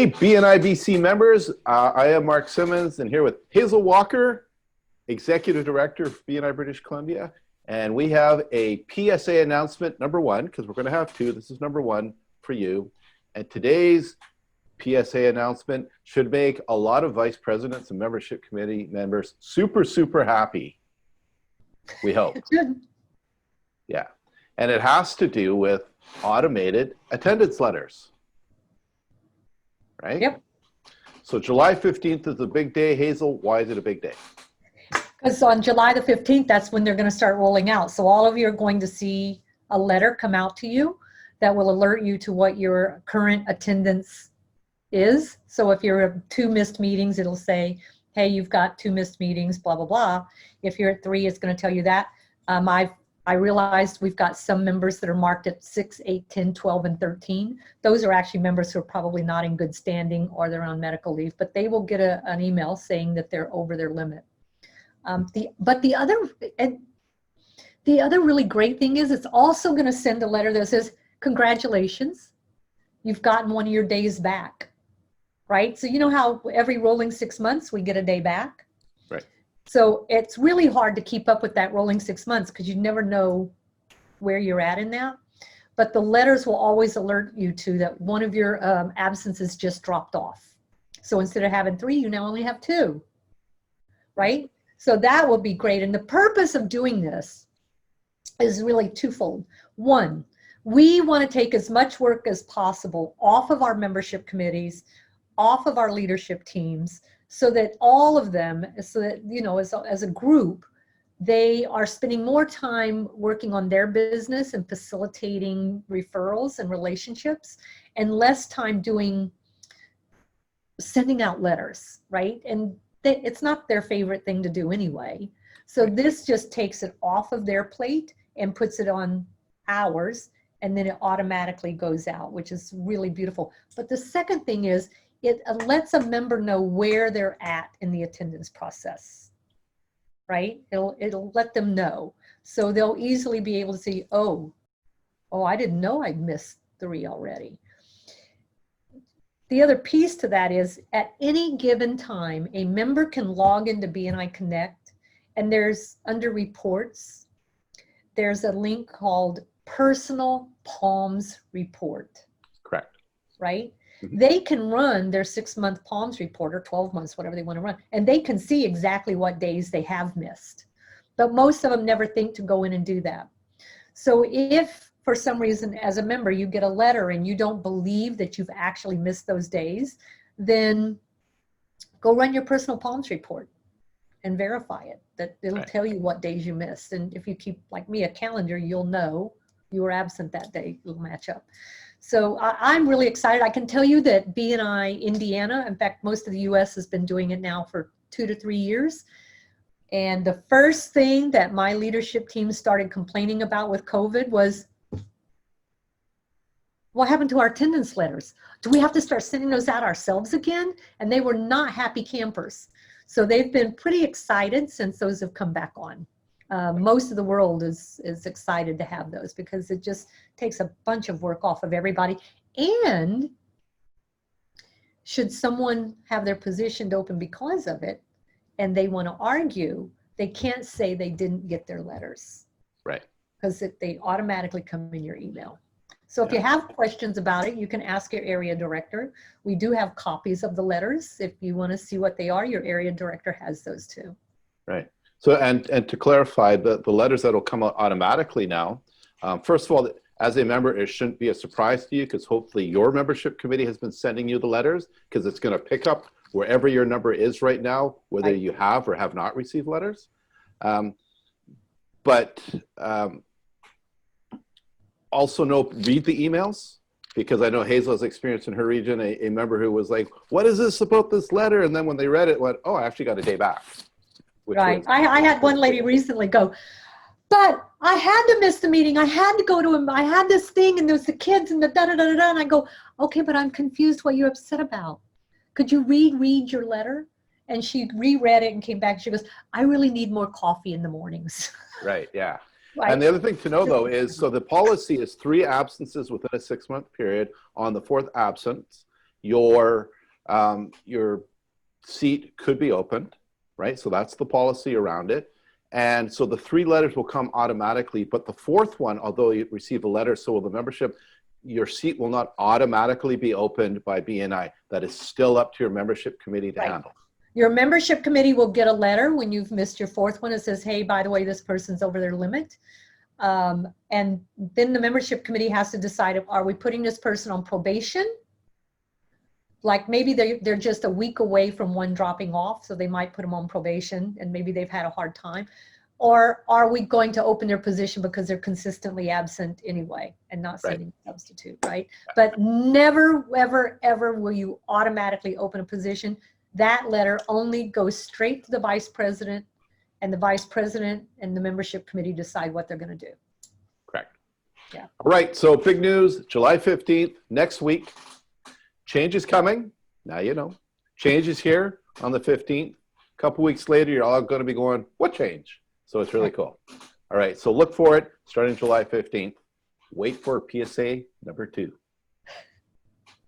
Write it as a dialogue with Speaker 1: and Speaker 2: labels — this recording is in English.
Speaker 1: Hey, BNI BC members, I am Mark Simmons and here with Hazel Walker, Executive Director of BNI British Columbia. And we have a PSA announcement, number one, because we're going to have two. This is number one for you. And today's PSA announcement should make a lot of vice presidents and membership committee members super, super happy. We hope.
Speaker 2: Good.
Speaker 1: Yeah. And it has to do with automated attendance letters. Right?
Speaker 2: Yep.
Speaker 1: So July 15th is a big day. Hazel, why is it a big day?
Speaker 2: Because on July the 15th, that's when they're going to start rolling out. So all of you are going to see a letter come out to you that will alert you to what your current attendance is. So if you're at 2 missed meetings, it'll say, hey, you've got 2 missed meetings, blah, blah, blah. If you're at 3, it's going to tell you that. I realized we've got some members that are marked at 6, 8, 10, 12, and 13. Those are actually members who are probably not in good standing or they're on medical leave, but they will get an email saying that they're over their limit. The other really great thing is it's also going to send a letter that says, congratulations, you've gotten one of your days back, right? So you know how every rolling 6 months we get a day back?
Speaker 1: Right.
Speaker 2: So it's really hard to keep up with that rolling 6 months because you never know where you're at in that. But the letters will always alert you to that one of your absences just dropped off. So instead of having 3, you now only have 2, right? So that will be great. And the purpose of doing this is really twofold. One, we want to take as much work as possible off of our membership committees, off of our leadership teams, so that all of them, so that, you know, as a group, they are spending more time working on their business and facilitating referrals and relationships, and less time sending out letters, right? And it's not their favorite thing to do anyway. So this just takes it off of their plate and puts it on ours, and then it automatically goes out, which is really beautiful. But the second thing is, it lets a member know where they're at in the attendance process, right? It'll let them know. So they'll easily be able to see, oh, I didn't know I'd missed 3 already. The other piece to that is, at any given time, a member can log into BNI Connect, and there's, under reports, there's a link called Personal Palms Report.
Speaker 1: Correct.
Speaker 2: Right? They can run their 6-month PALMS report, or 12 months, whatever they want to run, and they can see exactly what days they have missed. But most of them never think to go in and do that. So if for some reason as a member you get a letter and you don't believe that you've actually missed those days, then go run your personal PALMS report and verify it. That it'll tell you what days you missed. And if you keep, like me, a calendar, you'll know you were absent that day. It'll match up. So I'm really excited. I can tell you that BNI Indiana, in fact, most of the US has been doing it now for 2 to 3 years. And the first thing that my leadership team started complaining about with COVID was, what happened to our attendance letters? Do we have to start sending those out ourselves again? And they were not happy campers. So they've been pretty excited since those have come back on. Most of the world is excited to have those because it just takes a bunch of work off of everybody. And should someone have their position open because of it and they want to argue, they can't say they didn't get their letters.
Speaker 1: Right.
Speaker 2: Because they automatically come in your email. So if you have questions about it, you can ask your area director. We do have copies of the letters. If you want to see what they are, your area director has those too.
Speaker 1: Right. So, and to clarify, the letters that will come out automatically now, first of all, as a member, it shouldn't be a surprise to you because hopefully your membership committee has been sending you the letters, because it's going to pick up wherever your number is right now, whether you have or have not received letters. Also read the emails, because I know Hazel has experienced in her region a member who was like, what is this about this letter? And then when they read it, went, oh, I actually got a day back.
Speaker 2: Right. I had one lady recently go, but I had to miss the meeting. I had to go to him. I had this thing and there's the kids and the da-da-da-da-da. And I go, okay, but I'm confused what you're upset about. Could you reread your letter? And she reread it and came back. She goes, I really need more coffee in the mornings.
Speaker 1: Right, yeah.
Speaker 2: Right.
Speaker 1: And the other thing to know, though, is so the policy is 3 absences within a 6-month period. On the 4th absence, your seat could be opened, right? So that's the policy around it. And so the 3 letters will come automatically, but the 4th one, although you receive a letter, so will the membership, your seat will not automatically be opened by BNI. That is still up to your membership committee to handle.
Speaker 2: Your membership committee will get a letter when you've missed your 4th one. It says, hey, by the way, this person's over their limit. And then the membership committee has to decide, are we putting this person on probation? Like maybe they're just a week away from one dropping off, so they might put them on probation and maybe they've had a hard time. Or are we going to open their position because they're consistently absent anyway and not sending a substitute, right? But never, ever, ever will you automatically open a position. That letter only goes straight to the vice president, and the vice president and the membership committee decide what they're going to do.
Speaker 1: Correct.
Speaker 2: Yeah.
Speaker 1: All right, so big news, July 15th, next week. Change is coming. Now you know. Change is here on the 15th. A couple weeks later, you're all going to be going, what change? So it's really cool. All right, so look for it starting July 15th. Wait for PSA number 2.